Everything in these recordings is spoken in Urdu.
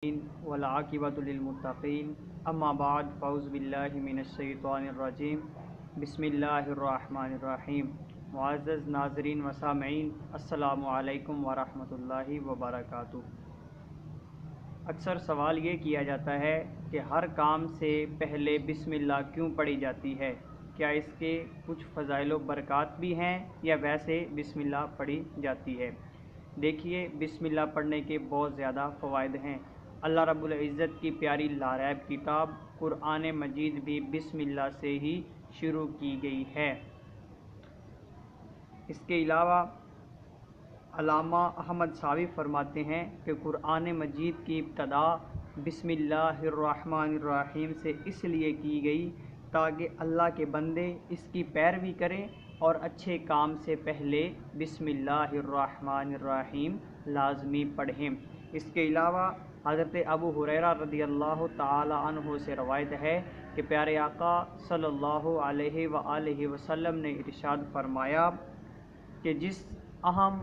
والعاقبۃ للمتقین اما بعد فاعوذ باللہ من الشیطان الرجیم بسم اللہ الرحمن الرحیم۔ معزز ناظرین و سامعین، السلام علیکم ورحمۃ اللہ وبرکاتہ۔ اکثر سوال یہ کیا جاتا ہے کہ ہر کام سے پہلے بسم اللہ کیوں پڑھی جاتی ہے؟ کیا اس کے کچھ فضائل و برکات بھی ہیں یا ویسے بسم اللہ پڑھی جاتی ہے؟ دیکھیے، بسم اللہ پڑھنے کے بہت زیادہ فوائد ہیں۔ اللہ رب العزت کی پیاری لاریب کتاب قرآن مجید بھی بسم اللہ سے ہی شروع کی گئی ہے۔ اس کے علاوہ علامہ احمد صاوی فرماتے ہیں کہ قرآن مجید کی ابتدا بسم اللہ الرحمن الرحیم سے اس لیے کی گئی تاکہ اللہ کے بندے اس کی پیروی کریں اور اچھے کام سے پہلے بسم اللہ الرحمن الرحیم لازمی پڑھیں۔ اس کے علاوہ حضرت ابو ہریرہ رضی اللہ تعالی عنہ سے روایت ہے کہ پیارے آقا صلی اللہ علیہ وآلہ وسلم نے ارشاد فرمایا کہ جس اہم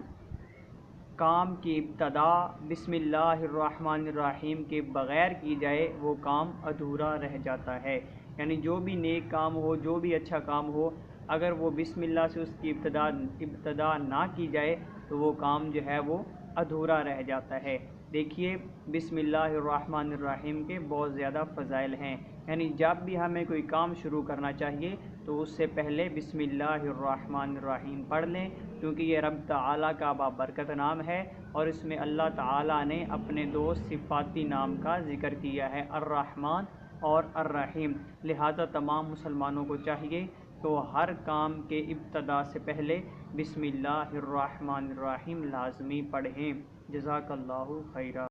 کام کی ابتدا بسم اللہ الرحمن الرحیم کے بغیر کی جائے وہ کام ادھورا رہ جاتا ہے۔ یعنی جو بھی نیک کام ہو، جو بھی اچھا کام ہو، اگر وہ بسم اللہ سے اس کی ابتدا نہ کی جائے تو وہ کام جو ہے وہ ادھورا رہ جاتا ہے۔ دیکھیے، بسم اللہ الرحمن الرحیم کے بہت زیادہ فضائل ہیں۔ یعنی جب بھی ہمیں کوئی کام شروع کرنا چاہیے تو اس سے پہلے بسم اللہ الرحمن الرحیم پڑھ لیں، کیونکہ یہ رب تعالیٰ کا بابرکت نام ہے اور اس میں اللہ تعالیٰ نے اپنے دو صفاتی نام کا ذکر کیا ہے، الرحمن اور الرحیم۔ لہٰذا تمام مسلمانوں کو چاہیے تو ہر کام کے ابتدا سے پہلے بسم اللہ الرحمن الرحیم لازمی پڑھیں۔ جزاک اللہ خیرہ۔